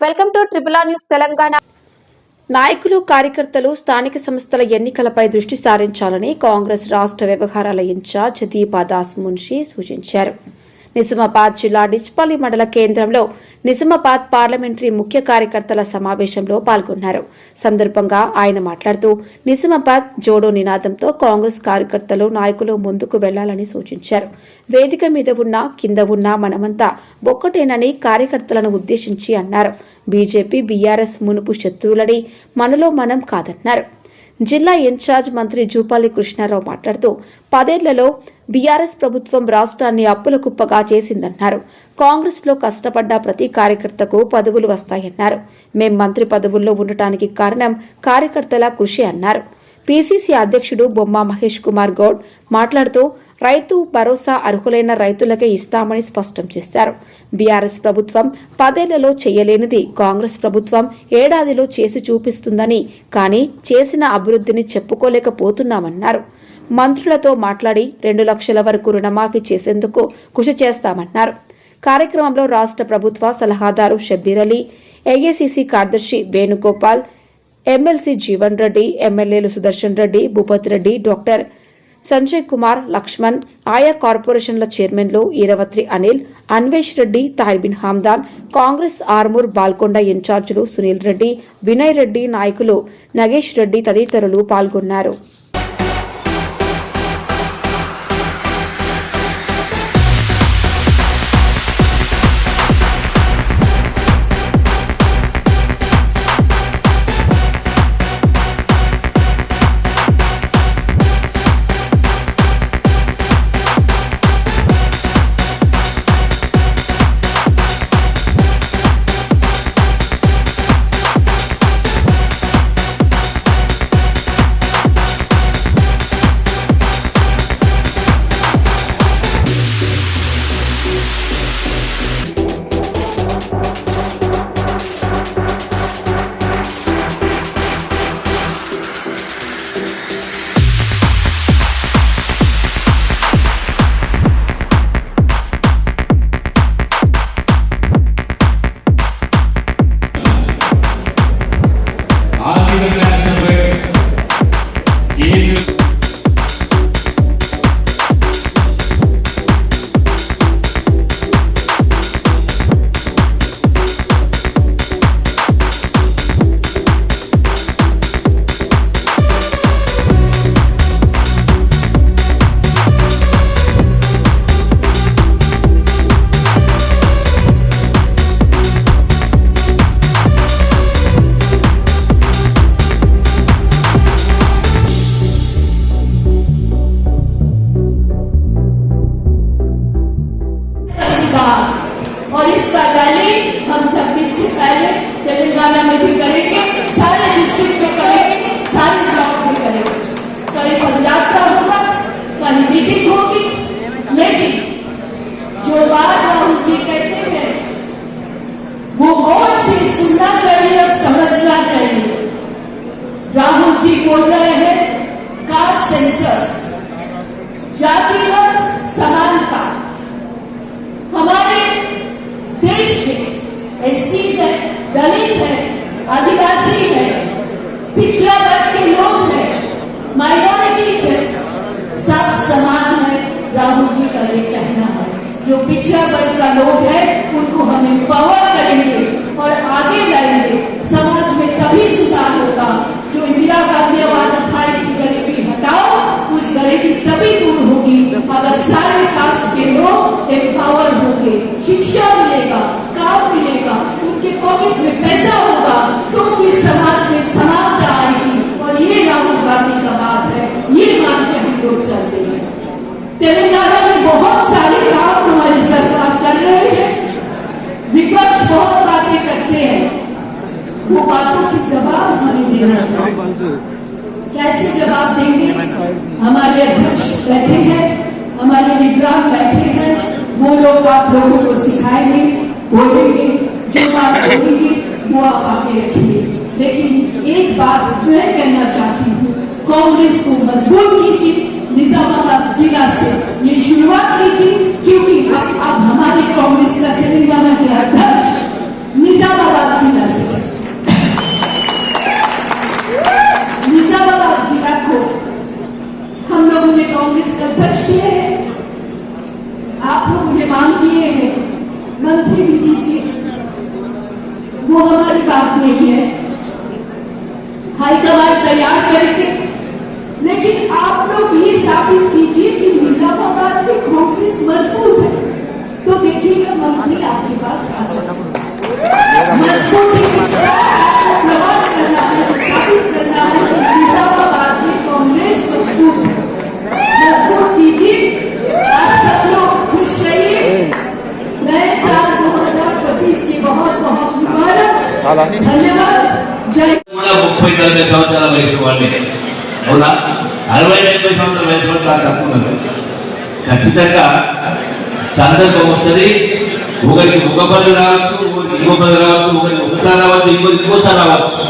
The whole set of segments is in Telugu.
Welcome to triple R news Telangana. నాయకులు కార్యకర్తలు స్థానిక సంస్థల ఎన్నికలపై దృష్టి సారించాలని కాంగ్రెస్ రాష్ట్ర వ్యవహారాల ఇన్ఛార్జ్ దీపా దాస్ మున్షి సూచించారు. నిజామాబాద్ జిల్లా డిచ్పల్లి మండల కేంద్రంలో నిజామాబాద్ పార్లమెంటరీ ముఖ్య కార్యకర్తల సమావేశంలో పాల్గొన్నారు. సందర్భంగా ఆయన మాట్లాడుతూ నిజామాబాద్ జోడో నినాదంతో కాంగ్రెస్ కార్యకర్తలు నాయకులు ముందుకు వెళ్లాలని సూచించారు. వేదిక మీద ఉన్న కింద ఉన్న మనమంతా ఒక్కటేనని కార్యకర్తలను ఉద్దేశించి అన్నారు. బీజేపీ బీఆర్ఎస్ మునుపు శత్రువులని, మనలో మనం కాదన్నారు. జిల్లా ఇన్ఛార్జ్ మంత్రి జూపాలి కృష్ణారావు మాట్లాడుతూ 10 ఏళ్లలో బీఆర్ఎస్ ప్రభుత్వం రాష్ట్రాన్ని అప్పుల కుప్పగా చేసిందన్నారు. కాంగ్రెస్ లో కష్టపడ్డ ప్రతి కార్యకర్తకు పదవులు వస్తాయన్నారు. మేం మంత్రి పదవుల్లో ఉండటానికి కారణం కార్యకర్తల కృషి అన్నారు. పీసీసీ అధ్యక్షుడు బొమ్మ మహేష్ కుమార్ గౌడ్ మాట్లాడుతూ రైతు భరోసా అర్హులైన రైతులకే ఇస్తామని స్పష్టం చేశారు. బీఆర్ఎస్ ప్రభుత్వం 10 ఏళ్లలో చేయలేనిది కాంగ్రెస్ ప్రభుత్వం ఏడాదిలో చేసి చూపిస్తుందని, కానీ చేసిన అభివృద్ధిని చెప్పుకోలేకపోతున్నామన్నారు. మంత్రులతో మాట్లాడి 2 లక్షల వరకు రుణమాఫీ చేసేందుకు కృషి చేస్తామన్నారు. కార్యక్రమంలో రాష్ట్ర ప్రభుత్వ సలహాదారు షబ్బీర్ అలీ, ఏఐసీసీ కార్యదర్శి వేణుగోపాల్, ఎమ్మెల్సీ జీవన్ రెడ్డి, ఎమ్మెల్యేలు సుదర్శన్ రెడ్డి, భూపత్ రెడ్డి, డాక్టర్ సంజయ్ కుమార్, లక్ష్మణ్, ఆయా కార్పొరేషన్ల చైర్మన్లు ఈరవత్రి అనిల్, అన్వేష్ రెడ్డి, తాహిబిన్ హమ్దాన్, కాంగ్రెస్ ఆర్మూర్ బాల్కొండ ఇన్ఛార్జీలు సునీల్ రెడ్డి, వినయ్ రెడ్డి, నాయకులు నగేష్ రెడ్డి తదితరులు పాల్గొన్నారు. और इसका रैली हम 26 से पहले तेलंगाना में भी करेंगे, सारे डिस्ट्रिक्ट में करेंगे, सारे ब्लॉक में करेंगे. कहीं पदयात्रा होगा, कहीं मीटिंग होगी, लेकिन जो बात राहुल जी कहते हैं वो गौर से सुनना चाहिए और समझना चाहिए. राहुल जी बोल रहे हैं कास्ट सेंसस, जातिगत समानता. हमारे देश में एससी है, दलित है, आदिवासी है, पिछड़ा वर्ग के लोग हैं, माइनॉरिटीज है, सब समान है. राहुल जी का ये कहना है जो पिछड़ा वर्ग का लोग है उनको हम एम्पावर करेंगे और आगे लाएंगे. समाज में तभी सुधार होगा. जो इंदिरा गांधी आवाज उठाई कि गरीबी हटाओ, उस गरीबी तभी दूर होगी अगर सारे कास्ट के लोग एम्पावर होंगे. शिक्षा मिलेगा, काम मिलेगा, उनके पॉकेट में पैसा होगा, तो फिर समाज में समानता आएगी. और ये राहुल गांधी का बात है, ये मान के हम लोग चलते हैं. तेलंगाना में बहुत सारे काम हमारी सरकार कर रही है. विपक्ष बहुत बातें करते हैं, वो बातों की जवाब हमें देना चाहिए. कैसे जवाब देंगे? हमारे अध्यक्ष बैठे हैं, हमारे लीडर बैठे हैं, वो लोग आप लोगों को सिखाएंगे, बोलेंगे, जो बात बोलेंगे वो आप आगे रखिए. लेकिन एक बात मैं कहना चाहती हूँ, कांग्रेस को मजबूत कीजिए. निजामाबाद जिला से ये शुरुआत कीजिए, क्योंकि अब हमारे कांग्रेस का तेलंगाना के अध्यक्ष निजामाबाद जिला वो हमारी बात नहीं है, हाईकमान तैयार करेंगे। लेकिन आप लोग ये साबित कीजिए कि निजामाबाद में कांग्रेस मजबूत है, तो देखिएगा मंत्री आपके पास आ जाएगा। मजबूती के साथ प्रमाण करना है, साबित करना है कि निजामाबाद में कांग्रेस मजबूत है। मजबूत कीजिए। आप सब लोग खुश रहिए। नए साल 2025 की बहुत बहुत मुबारक। धन्यवाद। जय। 30-40 సంవత్సరాల వయసు వాళ్ళే అవునా, 60-70 సంవత్సరాల వయసు వాళ్ళు తక్కువ. ఖచ్చితంగా సందర్భం వస్తుంది. ఒకరికి ఒక పనులు రావచ్చు, ఒకరికి ఇంకో పనులు రావచ్చు, ఒకరికి ఒకసారి రావచ్చు, ఇంకొకరికి ఇంకోసారి రావచ్చు.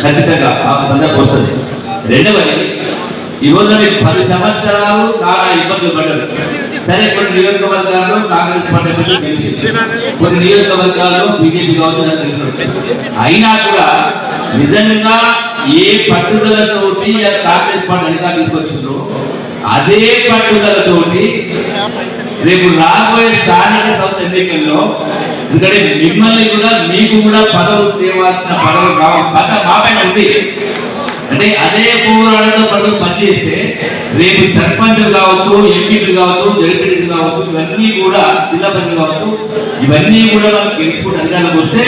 ఖచ్చితంగా ఆ సందర్భం వస్తుంది. రెండవది, ఈరోజు 10 సంవత్సరాలు నానా ఇబ్బందులు పడ్డారు. సరే, కొన్ని నియోజకవర్గాల్లో కాంగ్రెస్ పార్టీ గెలిచింది, కొన్ని నియోజకవర్గాల్లో బీజేపీ గవర్నమెంట్. అయినా కూడా నిజంగా ఏ పట్టుదలతోటి కాంగ్రెస్ పార్టీ అధికారం తీసుకొచ్చిండ్రో అదే పట్టుదలతోటి రేపు రాబోయే స్థానిక సంస్థ ఎన్నికల్లో, ఎందుకంటే మిమ్మల్ని కూడా మీకు కూడా పదవులు తేవాల్సిన పదవులు మా పైన ఉంది. అంటే అదే పోరాటంతో పదవులు పనిచేస్తే రేపు సర్పంచులు కావచ్చు, ఎంపీలు కావచ్చు, జడ్పీలు కావచ్చు, ఇవన్నీ కూడా జిల్లా పరిషత్ కావచ్చు, ఇవన్నీ కూడా మనం గెలుచుకుంటే అధికారంలోకి వస్తే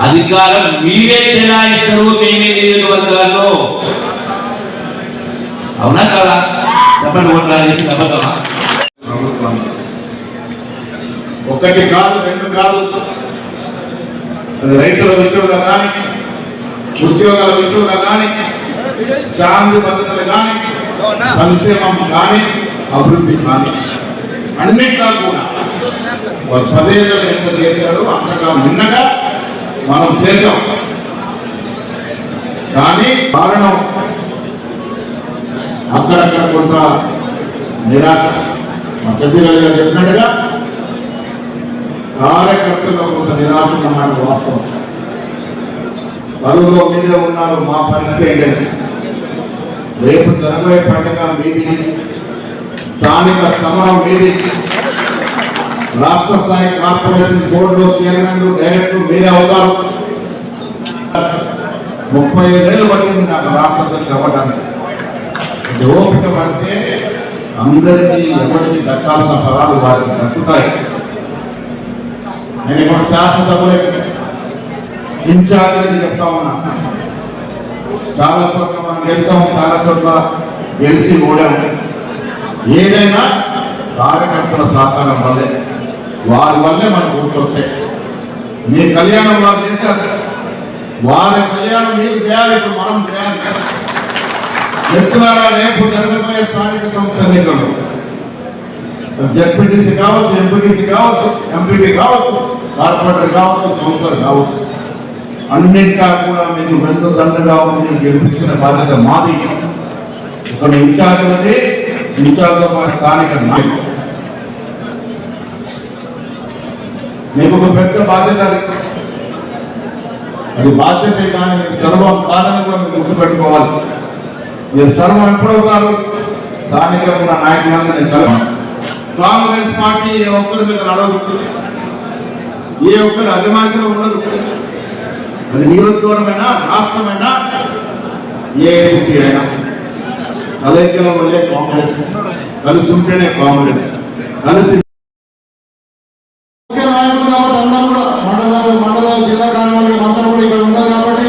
అధికారం మీరే చెలాయిస్తారు. మేమే నియోజకవర్గాల్లో. అవునా కాదా? చెప్పండి. ఓట్లాడి నమ్మకమా? ఒకటి కాదు, రెండు కాదు. అది రైతుల విషయంలో కానీ, ఉద్యోగాల విషయంలో కానీ, శాంతి భద్రతలు కానీ, సంక్షేమం కానీ, అభివృద్ధి కానీ, అన్నింటిలో కూడా 10 ఏళ్ళు ఎంత చేశారో అంతగా మిన్నగా మనం చేశాం. కానీ కారణం అక్కడక్కడ కొంత నిరాశ. మా సభ్యులు గారు చెప్పినట్టుగా కార్యకర్తల్లో కొంత నిరాశ అన్నమాట వాస్తవం. పదవులో మీదే ఉన్నారు. మా పరిస్థితి ఏంటంటే రేపు జరగబోయే పండుగ మీది, స్థానిక సమరం మీది, రాష్ట్ర స్థాయి కార్పొరేషన్ బోర్డులో చైర్మన్లు, డైరెక్టర్లు మీరే అవుతారు. 35 ఏళ్ళు పట్టింది నాకు రాష్ట్ర అధ్యక్షుడు అవ్వడానికి. ఓపిక పడితే అందరికీ ఎవరికి దక్కాల్సిన ఫలాలు వారికి దక్కుతాయి. నేను ఇప్పుడు శాసనసభలోకి ఇన్ఛార్జీని చెప్తా ఉన్నా. చాలా చోట్ల మనం గెలిచాము, చాలా చోట్ల గెలిచి ఓడాము. ఏదైనా కార్యకర్తల సహకారం వల్లే, వారి వల్లే మనకు ఓట్లు వచ్చాయి. మీ కళ్యాణం వారు చేశారు, వారి కళ్యాణం మీరు చేయాలి, ఇప్పుడు మనం చేయాలి. చెప్తున్నారా? రేపు జరగబోయే స్థానిక సంస్థ ఎన్నికలు జెడ్పీటీసీ కావచ్చు, ఎంపీటీసీ కావచ్చు, ఎంపీటీ కావచ్చు, కార్పొరేటర్ కావచ్చు, కౌన్సిలర్ కావచ్చు, అన్నింటిగా కూడా మీకు వెంట దండగా ఉండి గెలిపించుకునే బాధ్యత మాది. ఒక ఇన్ఛార్జ్లది, ఇన్ఛార్జ్తో పాటు స్థానిక నాయకులు. మీకు ఒక పెద్ద బాధ్యత. అది బాధ్యతే కానీ మీరు సర్వం కాదని కూడా మీరు గుర్తుపెట్టుకోవాలి. మీరు సర్వం ఎప్పుడవుతారు? స్థానికంగా ఉన్న నాయకులందరినీ కలవాలి. కాంగ్రెస్ పార్టీ ఏ ఒక్కరి మీద నడవదు, ఏ ఒక్కరి అజమాయిషీలో ఉండదు. అది నియోజకవర్గమైనా, రాష్ట్రమైనా, ఏఐసిసి అయినా కలయికల వల్లే కాంగ్రెస్, కలిసి ఉంటేనే కాంగ్రెస్. కలిసి మండల జిల్లా కార్యాలయం అందరూ కూడా ఇక్కడ ఉన్నారు కాబట్టి,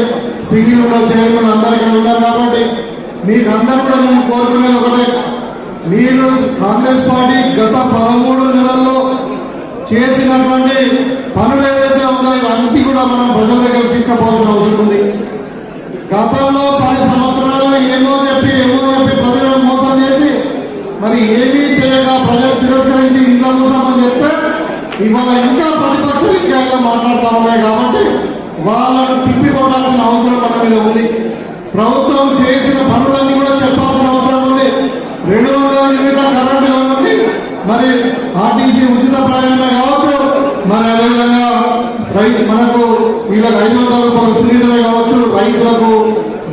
సింగిల్ కూడా చైర్మన్ అందరూ ఇక్కడ ఉన్నారు కాబట్టి, మీకు అందరూ కూడా నేను కోరుకునేది ఒకటే. మీరు కాంగ్రెస్ పార్టీ గత 13 నెలల్లో చేసినటువంటి పనులు ఏదైతే ఉందో ఇవన్నీ కూడా మనం ప్రజల దగ్గర తీసుకుపోవాల్సిన అవసరం ఉంది. గతంలో 10 సంవత్సరాలు ఏమో చెప్పి ప్రజలను మోసం చేసి మరి ఏమీ చేయక ప్రజలు తిరస్కరించి ఇంట్లో మోసమని చెప్తే ఇవాళ ఇంకా ప్రతిపక్ష విషయాల్లో మాట్లాడుతూ ఉన్నాయి కాబట్టి వాళ్ళను తిప్పికొట్టాల్సిన అవసరం మన మీద ఉంది. ప్రభుత్వం చేసిన పనులన్నీ కూడా చెప్పాల్సిన అవసరం ఉంది. 200 యూనిట్ల కరెంటు కాబట్టి మరి ఆర్టీసీ ఉచిత ప్రయాణమే కావచ్చు, మరి అదేవిధంగా మనకు వీళ్ళకి 500 రూపాయలు సిలిండరే కావచ్చు, రైతులకు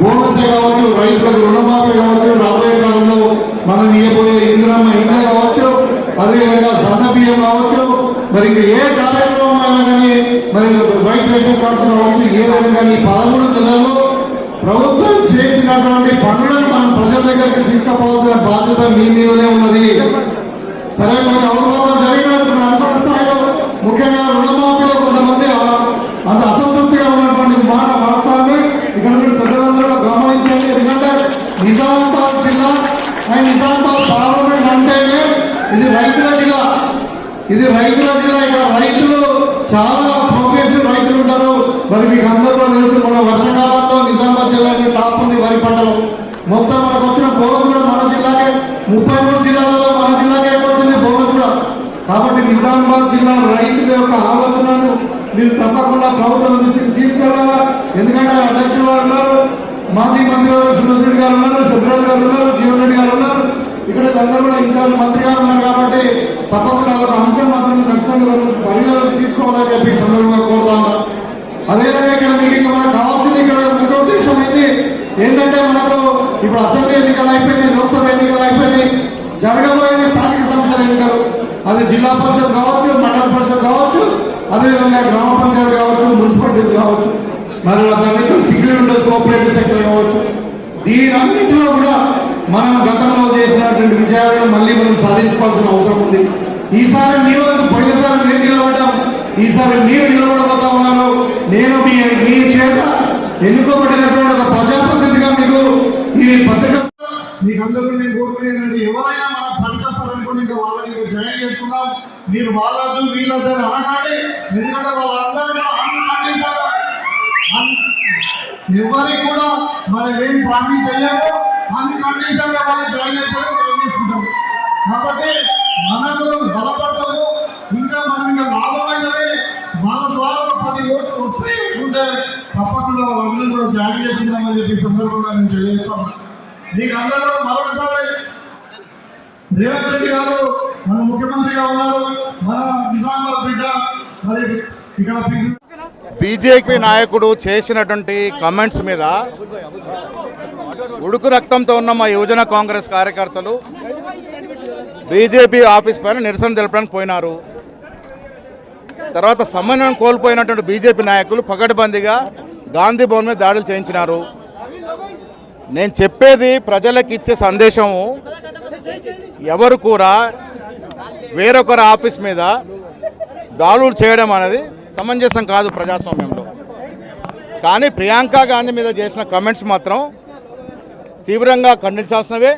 బోనసే కావచ్చు, రైతులకు రుణమాఫీ కావచ్చు, రాబోయే కాలంలో మనం ఇవ్వబోయే ఇంద్రమ్మ ఇండ్లే కావచ్చు, అదేవిధంగా సన్న బియ్యం కావచ్చు, మరి ఇంకా ఏ కార్యక్రమం అయినా కానీ మరి వైట్ రేషన్ కార్డ్స్ కావచ్చు, ఏదైనా కానీ ఈ 13 జిల్లాల్లో ప్రభుత్వం చేసినటువంటి పనులను మనం ప్రజల దగ్గరికి తీసుకుపోవాల్సిన బాధ్యత మీ మీదనే ఉన్నది. సరే, కొన్ని అవగాహన జరిగినట్టు అనుకున్న స్థాయిలో ముఖ్యంగా రుణమాఫీలో కొంతమంది అంత అసంతృప్తిగా ఉన్నటువంటి మాట వాస్తవాన్ని ఇక్కడ ప్రజలందరూ గమనించండి. ఎందుకంటే నిజామాబాద్ జిల్లా అండ్ నిజామాబాద్ పార్లమెంట్ అంటేనే ఇది రైతుల జిల్లా. ఇక్కడ రైతులు చాలా ప్రోగ్రెసివ్ రైతులు ఉంటారు. మరి మీకు అందరూ కూడా తెలుసు, మన వర్షాకాలంలో నిజామాబాద్ జిల్లాకి టాప్ ఉంది వరి పంటలు. మొత్తం మనకు వచ్చిన బోనస్ కూడా మన జిల్లాకే, 33 జిల్లాలలో మన జిల్లాకే వచ్చింది బోనస్ కూడా. కాబట్టి నిజామాబాద్ జిల్లా రైతుల యొక్క ఆలోచనను మీరు తప్పకుండా ప్రభుత్వం దృష్టికి తీసుకెళ్ళాలా. ఎందుకంటే అధ్యక్షుడు గారు ఉన్నారు, మాజీ మంత్రి గారు సురేష్ గారు ఉన్నారు, సుబ్రాజ్ గారు ఉన్నారు, జీవన్ రెడ్డి గారు ఉన్నారు, ఇక్కడ అందరూ కూడా ఇన్ఛార్జ్ మంత్రి గారు ఉన్నారు. కాబట్టి తప్పకుండా అదొక అంశం మాత్రం ఖచ్చితంగా పరిగణలోకి తీసుకోవాలని చెప్పి సందర్భంగా కోరుతా ఉన్నారు. అదేవిధంగా ఇక్కడ మీకు ఇంకా మనకు కావాల్సింది ఇక్కడ ముఖ్య ఉద్దేశం ఏంటంటే మనకు ఇప్పుడు అసెంబ్లీ ఎన్నికలు అయిపోయింది, లోక్సభ ఎన్నికలు అయిపోయింది, జరగబోయేది స్థానిక సంస్థల ఎన్నికలు. అది జిల్లా పరిషత్ కావచ్చు, మండల పరిషత్ కావచ్చు, అదేవిధంగా గ్రామ పంచాయతీ కావచ్చు, మున్సిపాలిటీస్ కావచ్చు, మరి దాన్ని సింగిల్ విండోస్ కోఆపరేటివ్ సెక్టర్ కావచ్చు. దీనన్నింటిలో కూడా మనం గతంలో చేసినటువంటి విజయాలను మళ్ళీ మనం సాధించుకోవాల్సిన అవసరం ఉంది. ఈసారి మీరు పోయినసారి మేము నిలబడ్డాం, ఈసారి మీరు నిలబడబోతా ఉన్నారు. నేను మీ చేత ఎన్నుకోబడినటువంటి ఒక ప్రజాప్రతినిధిగా మీకు ఈ పత్రిక మీకు అందరూ నేను కోరుకునేది, ఎవరైనా మన పనికొస్తారనుకోండి ఇంకా వాళ్ళని జాయిన్ చేసుకుందాం. మీరు వాళ్ళదు వీళ్ళదు అని అనకండి. ఎందుకంటే వాళ్ళందరూ ఎవరికి కూడా మనం ఏం ప్రామిస్ చేయము, అన్ని కండిషన్లో వాళ్ళు జాయిన్ అయిపోయి జాయిన్ చేసుకుంటాం. కాబట్టి మనకు బలపడతాము, ఇంకా మనం ఇంకా లాభమైనది వాళ్ళ ద్వారా 10 ఓట్లు వస్తే ఉంటే తప్పకుండా వాళ్ళందరూ కూడా జాయిన్ చేసుకుంటామని చెప్పి సందర్భంగా నేను తెలియజేస్తాం. మీకు అందరూ మరొకసారి రేవంత్ రెడ్డి గారు మన ముఖ్యమంత్రిగా ఉన్నారు, మన నిజామాబాద్ బిడ్డ. మరి ఇక్కడ బీజేపీ నాయకుడు చేసినటువంటి కమెంట్స్ మీద ఉడుకు రక్తంతో ఉన్న మా యువజన కాంగ్రెస్ కార్యకర్తలు బీజేపీ ఆఫీస్ పైన నిరసన తెలపడానికి పోయినారు. తర్వాత సమన్వయం కోల్పోయినటువంటి బీజేపీ నాయకులు పకడ్బందీగా గాంధీ భవన్ మీద దాడులు చేయించినారు. నేను చెప్పేది ప్రజలకు ఇచ్చే సందేశము, ఎవరు కూడా వేరొకరి ఆఫీస్ మీద దాడులు చేయడం అనేది సమంజసం కాదు ప్రజాస్వామ్యంలో. కానీ ప్రియాంక గాంధీ మీద చేసిన కమెంట్స్ మాత్రం తీవ్రంగా ఖండించాల్సినవే.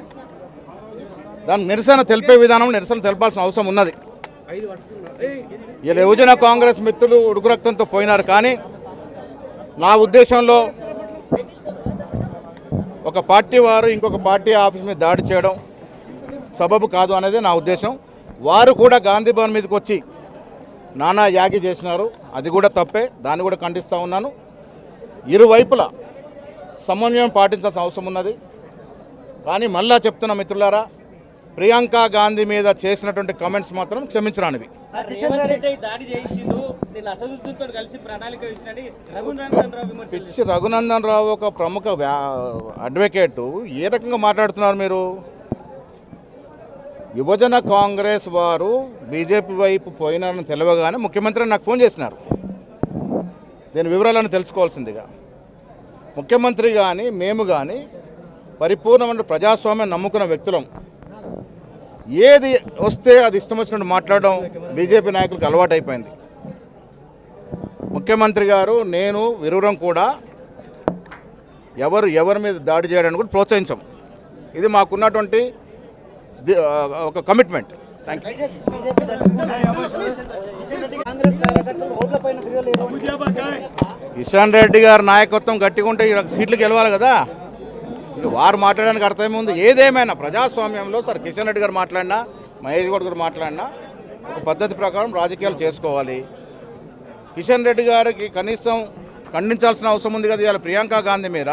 దానికి నిరసన తెలిపే విధానం నిరసన తెలపాల్సిన అవసరం ఉన్నది. ఇలా యువజన కాంగ్రెస్ మిత్రులు ఉడుకు రక్తంతో పోయినారు. కానీ నా ఉద్దేశంలో ఒక పార్టీ వారు ఇంకొక పార్టీ ఆఫీస్ మీద దాడి చేయడం సబబు కాదు అనేది నా ఉద్దేశం. వారు కూడా గాంధీ భవన్ మీదకి వచ్చి నానా యాగి చేసినారు, అది కూడా తప్పే, దాన్ని కూడా ఖండిస్తూ ఉన్నాను. ఇరువైపులా సమన్వయం పాటించాల్సిన అవసరం ఉన్నది. కానీ మళ్ళా చెప్తున్న మిత్రులారా, ప్రియాంక గాంధీ మీద చేసినటువంటి కమెంట్స్ మాత్రం క్షమించరానివి. పిచ్చి రఘునందన్ రావు ఒక ప్రముఖ అడ్వకేటు ఏ రకంగా మాట్లాడుతున్నారు మీరు? యువజన కాంగ్రెస్ వారు బీజేపీ వైపు పోయినారని తెలియగానే ముఖ్యమంత్రి నాకు ఫోన్ చేసినారు. దీని వివరాలను తెలుసుకోవాల్సిందిగా ముఖ్యమంత్రి కానీ మేము కానీ పరిపూర్ణమైన ప్రజాస్వామ్యం నమ్ముకున్న వ్యక్తులం. ఏది వస్తే అది ఇష్టం వచ్చినట్టు మాట్లాడడం బీజేపీ నాయకులకు అలవాటు అయిపోయింది. ముఖ్యమంత్రి గారు నేను విరువురం కూడా ఎవరి మీద దాడి చేయడానికి కూడా ప్రోత్సహించాం. ఇది మాకున్నటువంటి ఒక commitment. Thank you. Kishan Reddy గారి నాయకత్వం గట్టిగా ఉంటే సీట్లు గెలవాలి కదా. ఇక వారు మాట్లాడడానికి అర్థమేముంది? ఏదేమైనా ప్రజాస్వామ్యంలో సార్ కిషన్ రెడ్డి గారు మాట్లాడినా, మహేష్ గౌడ్ గారు మాట్లాడినా ఒక పద్ధతి ప్రకారం రాజకీయాలు చేసుకోవాలి. కిషన్ రెడ్డి గారికి కనీసం ఖండించాల్సిన అవసరం ఉంది కదా. ఇవాళ ప్రియాంక గాంధీ మీద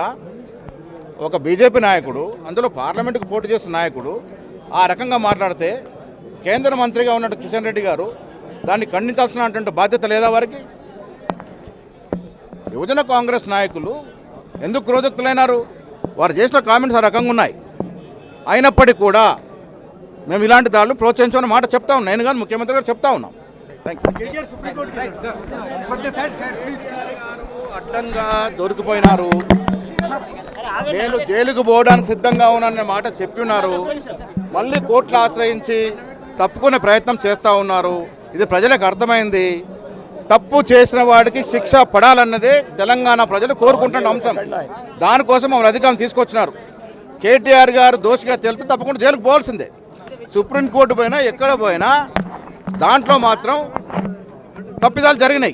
ఒక బీజేపీ నాయకుడు, అందులో పార్లమెంటుకు పోటీ చేస్తున్న నాయకుడు ఆ రకంగా మాట్లాడితే కేంద్ర మంత్రిగా ఉన్న కిషన్ రెడ్డి గారు దాన్ని ఖండించాల్సినటువంటి బాధ్యత లేదా వారికి? యువజన కాంగ్రెస్ నాయకులు ఎందుకు క్రోధక్తులైనారు? వారు చేసిన కామెంట్స్ ఆ రకంగా ఉన్నాయి. అయినప్పటికీ కూడా మేము ఇలాంటి దాడులు ప్రోత్సహించమని మాట చెప్తా ఉన్నాం. నేను కానీ ముఖ్యమంత్రి గారు చెప్తా ఉన్నాం. Thank you. అడ్డంగా దొరికిపోయినారు. నేను జైలుకు పోవడానికి సిద్ధంగా ఉన్నాననే మాట చెప్పి ఉన్నారు. మళ్ళీ కోర్టులు ఆశ్రయించి తప్పుకునే ప్రయత్నం చేస్తూ ఉన్నారు. ఇది ప్రజలకు అర్థమైంది. తప్పు చేసిన వాడికి శిక్ష పడాలన్నదే తెలంగాణ ప్రజలు కోరుకుంటున్న అంశం. దానికోసం మమ్మల్ని అధికారం తీసుకొచ్చినారు. కేటీఆర్ గారు దోషిగా తేలితే తప్పకుండా జైలుకు పోవాల్సిందే. సుప్రీంకోర్టు పోయినా ఎక్కడ పోయినా దాంట్లో మాత్రం తప్పిదాలు జరిగినాయి.